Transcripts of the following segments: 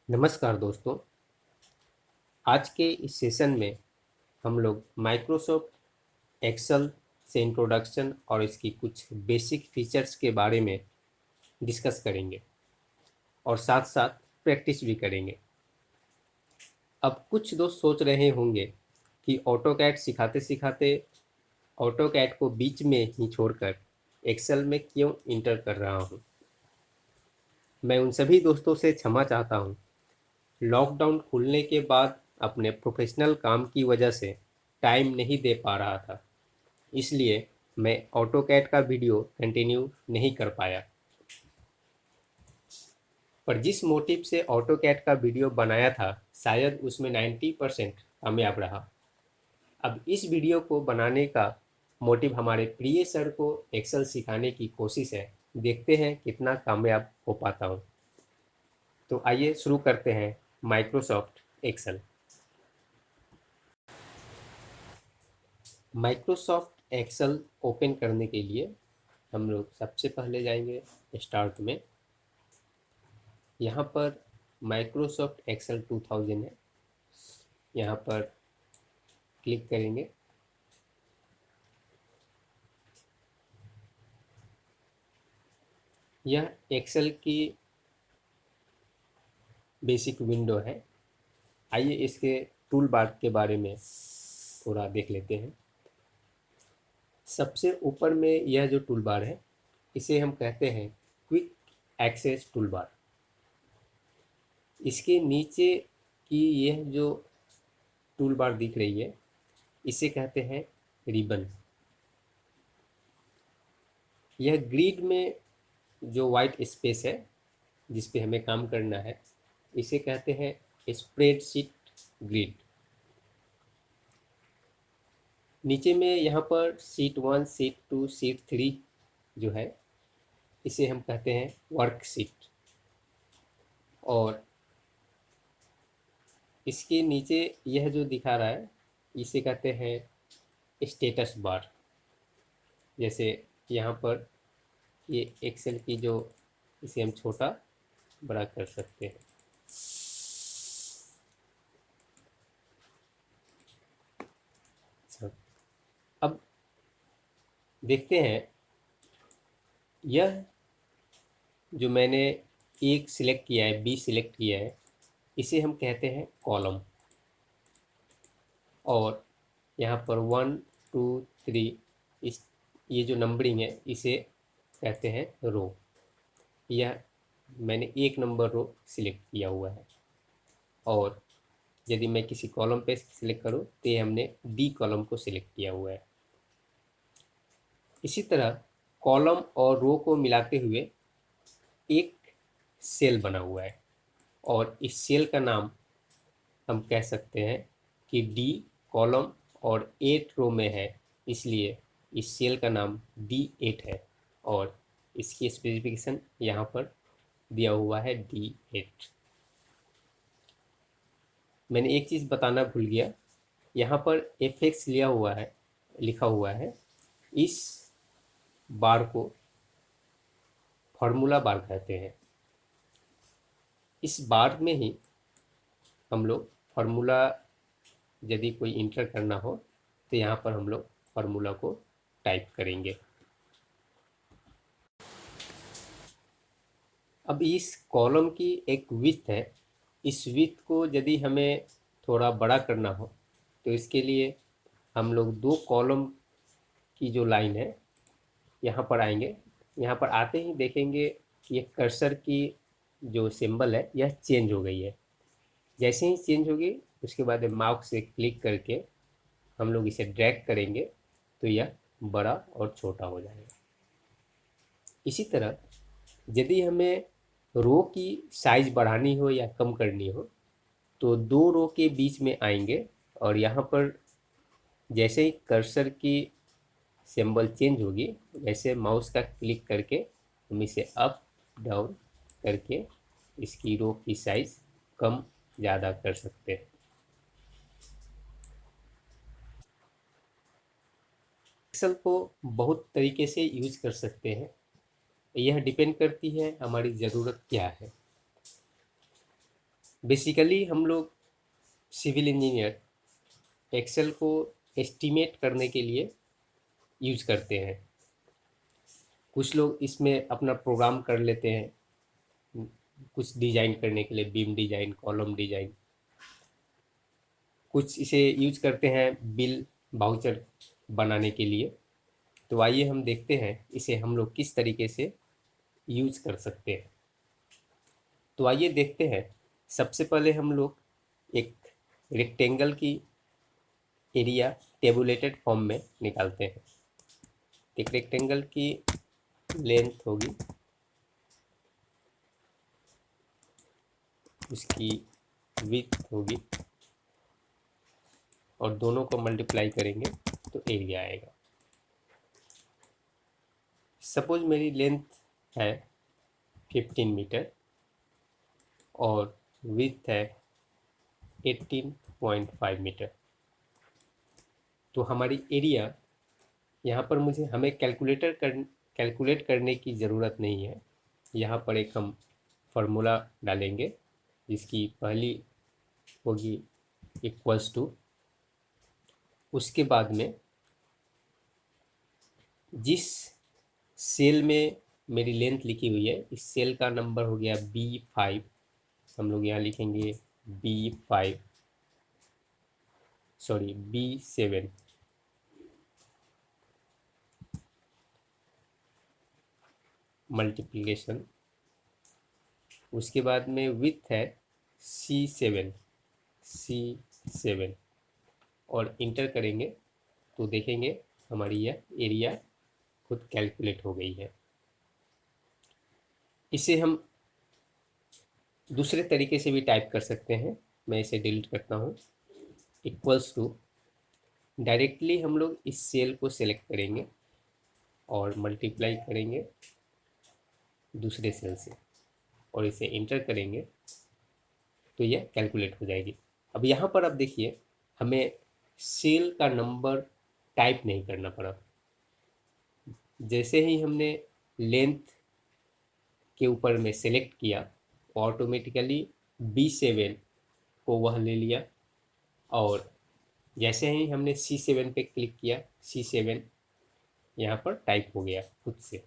नमस्कार दोस्तों। आज के इस सेशन में हम लोग माइक्रोसॉफ्ट एक्सेल से इंट्रोडक्शन और इसकी कुछ बेसिक फीचर्स के बारे में डिस्कस करेंगे और साथ साथ प्रैक्टिस भी करेंगे। अब कुछ दोस्त सोच रहे होंगे कि ऑटोकैड सिखाते सिखाते ऑटोकैड को बीच में ही छोड़कर एक्सेल में क्यों इंटर कर रहा हूँ। मैं उन सभी दोस्तों से क्षमा चाहता हूँ। लॉकडाउन खुलने के बाद अपने प्रोफेशनल काम की वजह से टाइम नहीं दे पा रहा था, इसलिए मैं ऑटोकैड का वीडियो कंटिन्यू नहीं कर पाया। पर जिस मोटिव से ऑटोकैड का वीडियो बनाया था, शायद उसमें 90% कामयाब रहा। अब इस वीडियो को बनाने का मोटिव हमारे प्रिय सर को एक्सेल सिखाने की कोशिश है। देखते हैं कितना कामयाब हो पाता हूँ। तो आइए शुरू करते हैं Microsoft Excel. Microsoft Excel open करने के लिए हम लोग सबसे पहले जाएंगे स्टार्ट में। यहाँ पर माइक्रोसॉफ्ट एक्सेल 2000 है, यहाँ पर क्लिक करेंगे। यह एक्सेल की बेसिक विंडो है। आइए इसके टूल बार के बारे में थोड़ा देख लेते हैं। सबसे ऊपर में यह जो टूल बार है, इसे हम कहते हैं क्विक एक्सेस टूल बार। इसके नीचे की यह जो टूल बार दिख रही है, इसे कहते हैं रिबन। यह ग्रिड में जो वाइट स्पेस है जिस पे हमें काम करना है, इसे कहते हैं स्प्रेडशीट ग्रिड। नीचे में यहाँ पर शीट 1, शीट 2, शीट 3 जो है, इसे हम कहते हैं वर्कशीट। और इसके नीचे यह जो दिखा रहा है, इसे कहते हैं स्टेटस बार। जैसे यहाँ पर ये एक्सेल की जो, इसे हम छोटा बड़ा कर सकते हैं। अच्छा, अब देखते हैं यह जो मैंने एक सिलेक्ट किया है, बी सिलेक्ट किया है, इसे हम कहते हैं कॉलम। और यहाँ पर 1, 2, 3, इस ये जो नंबरिंग है इसे कहते हैं रो। यह मैंने एक नंबर रो सिलेक्ट किया हुआ है। और यदि मैं किसी कॉलम पे सिलेक्ट करूँ तो ये हमने डी कॉलम को सिलेक्ट किया हुआ है। इसी तरह कॉलम और रो को मिलाते हुए एक सेल बना हुआ है, और इस सेल का नाम हम कह सकते हैं कि डी कॉलम और 8 रो में है, इसलिए इस सेल का नाम D8 है। और इसकी स्पेसिफिकेशन यहाँ पर दिया हुआ है D8। मैंने एक चीज़ बताना भूल गया, यहाँ पर FX लिखा हुआ है। इस बार को फार्मूला बार कहते हैं। इस बार में ही हम लोग फार्मूला, यदि कोई इंटर करना हो तो यहाँ पर हम लोग फार्मूला को टाइप करेंगे। अब इस कॉलम की एक विड्थ है। इस विड्थ को यदि हमें थोड़ा बड़ा करना हो तो इसके लिए हम लोग दो कॉलम की जो लाइन है, यहाँ पर आएंगे। यहाँ पर आते ही देखेंगे कि ये कर्सर की जो सिंबल है यह चेंज हो गई है। जैसे ही चेंज होगी उसके बाद माउस से क्लिक करके हम लोग इसे ड्रैग करेंगे तो यह बड़ा और छोटा हो जाएगा। इसी तरह यदि हमें रो की साइज बढ़ानी हो या कम करनी हो तो दो रो के बीच में आएंगे, और यहाँ पर जैसे ही कर्सर की सिंबल चेंज होगी वैसे माउस का क्लिक करके हम इसे अप डाउन करके इसकी रो की साइज कम ज़्यादा कर सकते हैं। एक्सेल को बहुत तरीके से यूज कर सकते हैं, यह डिपेंड करती है हमारी ज़रूरत क्या है। बेसिकली हम लोग सिविल इंजीनियर एक्सेल को एस्टीमेट करने के लिए यूज करते हैं। कुछ लोग इसमें अपना प्रोग्राम कर लेते हैं, कुछ डिजाइन करने के लिए, बीम डिजाइन, कॉलम डिजाइन। कुछ इसे यूज करते हैं बिल वाउचर बनाने के लिए। तो आइए हम देखते हैं इसे हम लोग किस तरीके से यूज कर सकते हैं। तो आइए देखते हैं। सबसे पहले हम लोग एक रेक्टेंगल की एरिया टेबुलेटेड फॉर्म में निकालते हैं। एक रेक्टेंगल की लेंथ होगी, उसकी विड्थ होगी, और दोनों को मल्टीप्लाई करेंगे तो एरिया आएगा। सपोज मेरी लेंथ है 15 मीटर और विड्थ है 18.5 मीटर। तो हमारी एरिया यहाँ पर हमें कैलकुलेट करने की ज़रूरत नहीं है। यहाँ पर एक हम फार्मूला डालेंगे जिसकी पहली होगी इक्वल्स टू, उसके बाद में जिस सेल में मेरी लेंथ लिखी हुई है, इस सेल का नंबर हो गया B5। हम लोग यहाँ लिखेंगे B5, सॉरी B7। मल्टीप्लिकेशन, उसके बाद में विड्थ है C7 और इंटर करेंगे तो देखेंगे हमारी यह एरिया खुद कैलकुलेट हो गई है। इसे हम दूसरे तरीके से भी टाइप कर सकते हैं। मैं इसे डिलीट करता हूँ। इक्वल्स टू, डायरेक्टली हम लोग इस सेल को सेलेक्ट करेंगे और मल्टीप्लाई करेंगे दूसरे सेल से और इसे इंटर करेंगे तो यह कैलकुलेट हो जाएगी। अब यहाँ पर आप देखिए हमें सेल का नंबर टाइप नहीं करना पड़ा। जैसे ही हमने लेंथ के ऊपर में सेलेक्ट किया, ऑटोमेटिकली B7 को वह ले लिया, और जैसे ही हमने C7 पे क्लिक किया, C7 यहाँ पर टाइप हो गया खुद से।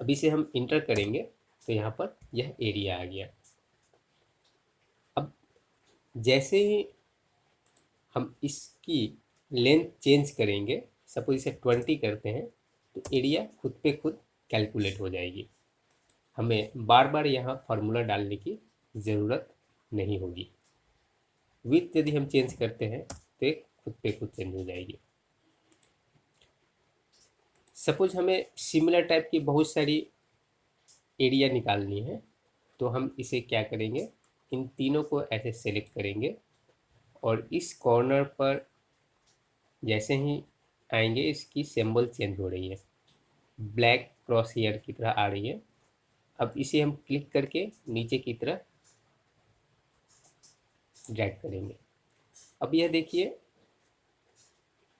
अब इसे हम इंटर करेंगे तो यहाँ पर यह एरिया आ गया। अब जैसे ही हम इसकी लेंथ चेंज करेंगे, सपोज इसे 20 करते हैं, तो एरिया खुद पे खुद कैलकुलेट हो जाएगी। हमें बार बार यहाँ फार्मूला डालने की ज़रूरत नहीं होगी। विड्थ यदि हम चेंज करते हैं तो एक खुद पे खुद चेंज हो जाएगी। सपोज हमें सिमिलर टाइप की बहुत सारी एरिया निकालनी है, तो हम इसे क्या करेंगे, इन तीनों को ऐसे सेलेक्ट करेंगे और इस कॉर्नर पर जैसे ही आएंगे इसकी सिंबल चेंज हो रही है, ब्लैक क्रॉस हेयर की तरह आ रही है। अब इसे हम क्लिक करके नीचे की तरफ ड्रैग करेंगे। अब यह देखिए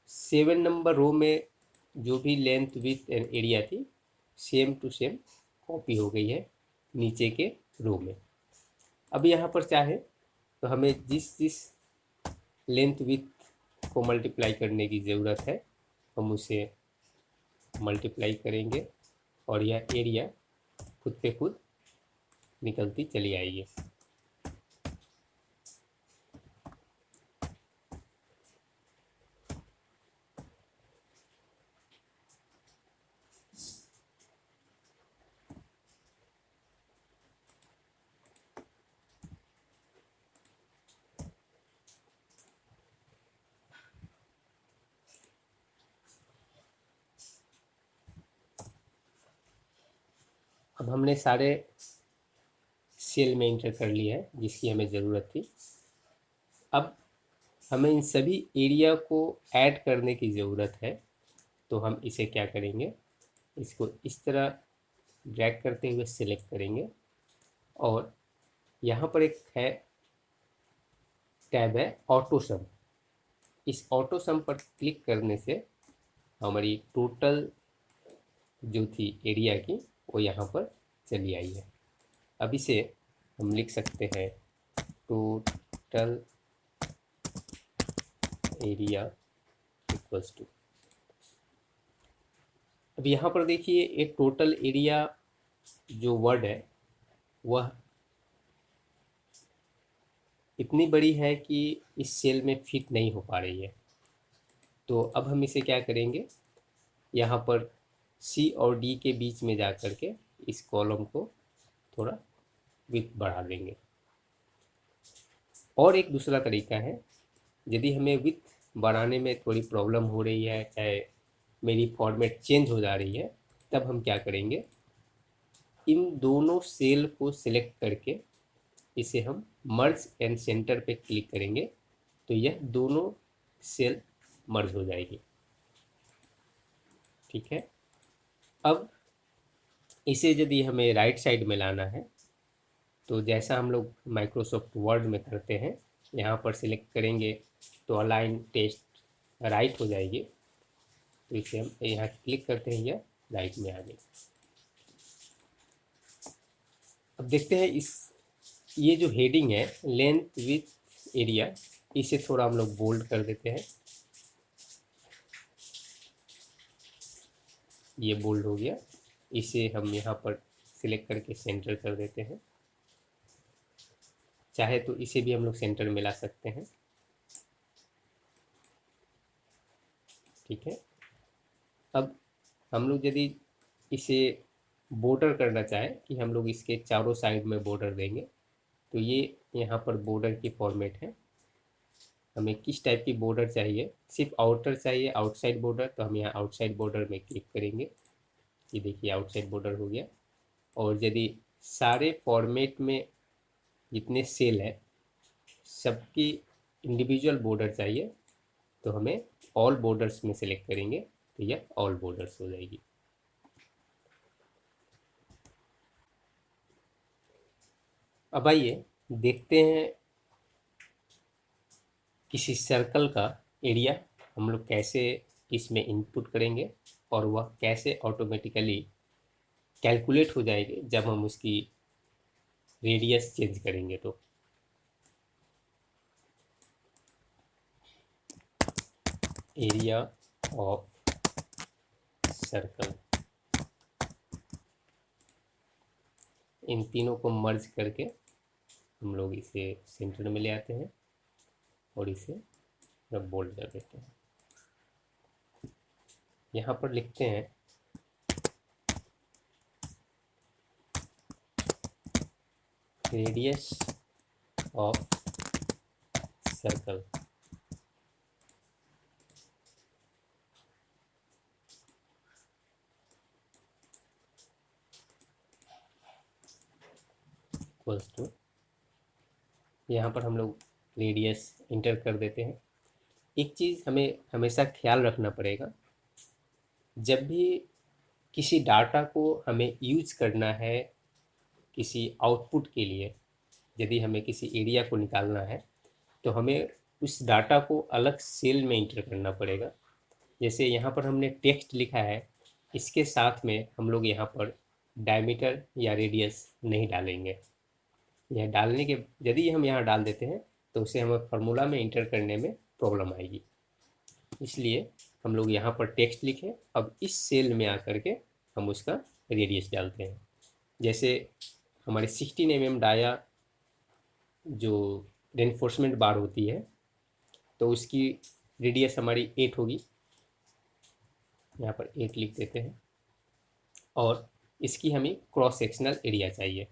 7 नंबर रो में जो भी लेंथ विड्थ एंड एरिया थी, सेम टू सेम कॉपी हो गई है नीचे के रो में। अब यहाँ पर चाहे तो हमें जिस जिस लेंथ विड्थ को मल्टीप्लाई करने की ज़रूरत है हम उसे मल्टीप्लाई करेंगे और यह एरिया खुद पे खुद निकलती चली आएगी। अब हमने सारे सेल में इंटर कर लिया है जिसकी हमें ज़रूरत थी। अब हमें इन सभी एरिया को ऐड करने की ज़रूरत है, तो हम इसे क्या करेंगे, इसको इस तरह ड्रैग करते हुए सिलेक्ट करेंगे और यहाँ पर एक है टैब है ऑटो सम। इस ऑटो सम पर क्लिक करने से हमारी टोटल जो थी एरिया की वो यहाँ पर चली आई है। अब इसे हम लिख सकते हैं टोटल एरिया इक्वल्स टू, अब यहाँ पर देखिए ये टोटल एरिया जो वर्ड है वह इतनी बड़ी है कि इस सेल में फिट नहीं हो पा रही है। तो अब हम इसे क्या करेंगे, यहाँ पर सी और डी के बीच में जा कर के इस कॉलम को थोड़ा विड्थ बढ़ा देंगे। और एक दूसरा तरीका है, यदि हमें विड्थ बढ़ाने में थोड़ी प्रॉब्लम हो रही है, चाहे मेरी फॉर्मेट चेंज हो जा रही है, तब हम क्या करेंगे, इन दोनों सेल को सिलेक्ट करके इसे हम मर्ज एंड सेंटर पे क्लिक करेंगे तो यह दोनों सेल मर्ज हो जाएगी। ठीक है, अब इसे यदि हमें राइट साइड में लाना है तो जैसा हम लोग माइक्रोसॉफ्ट वर्ड में करते हैं, यहाँ पर सिलेक्ट करेंगे तो अलाइन टेक्स्ट राइट हो जाएगी। तो इसे हम यहाँ क्लिक करते हैं, यह राइट में आ गई। अब देखते हैं इस ये जो हेडिंग है लेंथ विथ एरिया, इसे थोड़ा हम लोग बोल्ड कर देते हैं। ये बोल्ड हो गया, इसे हम यहाँ पर सिलेक्ट करके सेंटर कर देते हैं। चाहे तो इसे भी हम लोग सेंटर में ला सकते हैं। ठीक है, अब हम लोग यदि इसे बॉर्डर करना चाहें कि हम लोग इसके चारों साइड में बॉर्डर देंगे, तो ये यहाँ पर बॉर्डर की फॉर्मेट है। हमें किस टाइप की बॉर्डर चाहिए, सिर्फ आउटर चाहिए, आउटसाइड बॉर्डर, तो हम यहाँ आउटसाइड बॉर्डर में क्लिक करेंगे। ये देखिए आउटसाइड बॉर्डर हो गया। और यदि सारे फॉर्मेट में जितने सेल हैं सबकी इंडिविजुअल बॉर्डर चाहिए तो हमें ऑल बॉर्डर्स में सेलेक्ट करेंगे तो यह ऑल बॉर्डर्स हो जाएगी। अब आइए देखते हैं किसी सर्कल का एरिया हम लोग कैसे इसमें इनपुट करेंगे और वह कैसे ऑटोमेटिकली कैलकुलेट हो जाएगी जब हम उसकी रेडियस चेंज करेंगे। तो एरिया ऑफ सर्कल, इन तीनों को मर्ज करके हम लोग इसे सेंटर में ले आते हैं और इसे बोल्ड कर देते हैं। यहाँ पर लिखते हैं radius of circle equals to, यहाँ पर हम लोग रेडियस इंटर कर देते हैं। एक चीज़ हमें हमेशा ख्याल रखना पड़ेगा, जब भी किसी डाटा को हमें यूज करना है किसी आउटपुट के लिए, यदि हमें किसी एरिया को निकालना है तो हमें उस डाटा को अलग सेल में इंटर करना पड़ेगा। जैसे यहाँ पर हमने टेक्स्ट लिखा है, इसके साथ में हम लोग यहाँ पर डायमीटर या रेडियस नहीं डालेंगे। यह डालने के यदि हम यहाँ डाल देते हैं तो उसे हमें फार्मूला में इंटर करने में प्रॉब्लम आएगी। इसलिए हम लोग यहाँ पर टेक्स्ट लिखें, अब इस सेल में आकर के हम उसका रेडियस डालते हैं। जैसे हमारे 16 mm डाया जो रेनफोर्समेंट बार होती है तो उसकी रेडियस हमारी 8 होगी, यहाँ पर 8 लिख देते हैं। और इसकी हमें क्रॉस सेक्शनल एरिया चाहिए,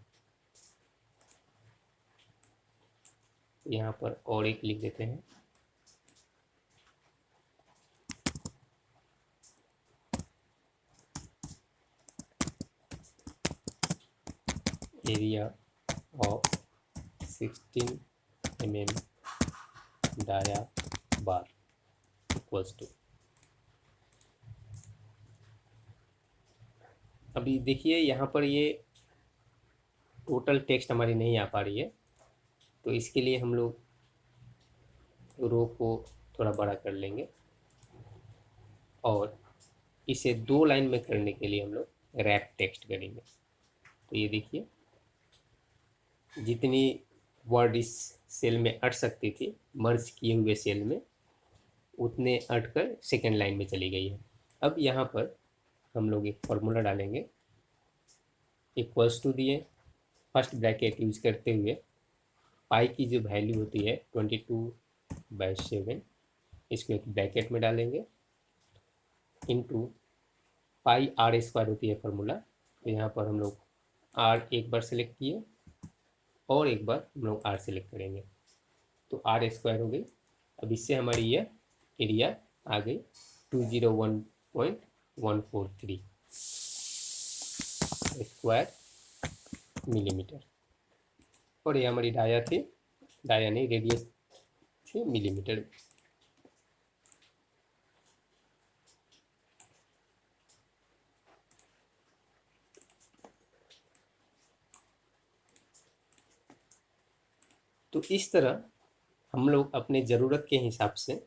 यहाँ पर और एक लिख देते हैं। Area of 16 mm dia bar equals to, अभी देखिए यहाँ पर ये टोटल टेक्स्ट हमारी नहीं आ पा रही है, तो इसके लिए हम लोग रो को थोड़ा बड़ा कर लेंगे और इसे 2 लाइन में करने के लिए हम लोग रैप टेक्स्ट करेंगे। तो ये देखिए जितनी वर्ड इस सेल में अट सकती थी, मर्ज किए हुए सेल में, उतने अट कर सेकेंड लाइन में चली गई है। अब यहाँ पर हम लोग एक फॉर्मूला डालेंगे, इक्वल्स टू दिए, फर्स्ट ब्रैकेट यूज करते हुए पाई की जो वैल्यू होती है 22/7, इसको एक ब्रैकेट में डालेंगे, इनटू पाई आर स्क्वायर होती है फार्मूला। तो यहाँ पर हम लोग आर एक बार सेलेक्ट किए और एक बार हम लोग आर सेलेक्ट करेंगे, तो आर स्क्वायर हो गई। अब इससे हमारी यह एरिया आ गई 201.143 स्क्वायर मिलीमीटर। और ये हमारी डाया थी, डाया नहीं रेडियस थी मिलीमीटर। तो इस तरह हम लोग अपने ज़रूरत के हिसाब से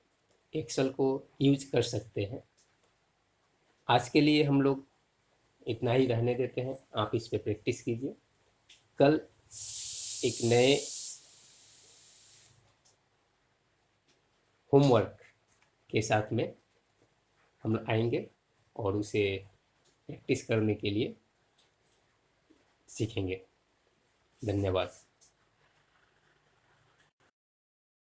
एक्सेल को यूज कर सकते हैं। आज के लिए हम लोग इतना ही रहने देते हैं, आप इस पे प्रैक्टिस कीजिए। कल एक नए होमवर्क के साथ में हम आएंगे और उसे प्रैक्टिस करने के लिए सीखेंगे। धन्यवाद।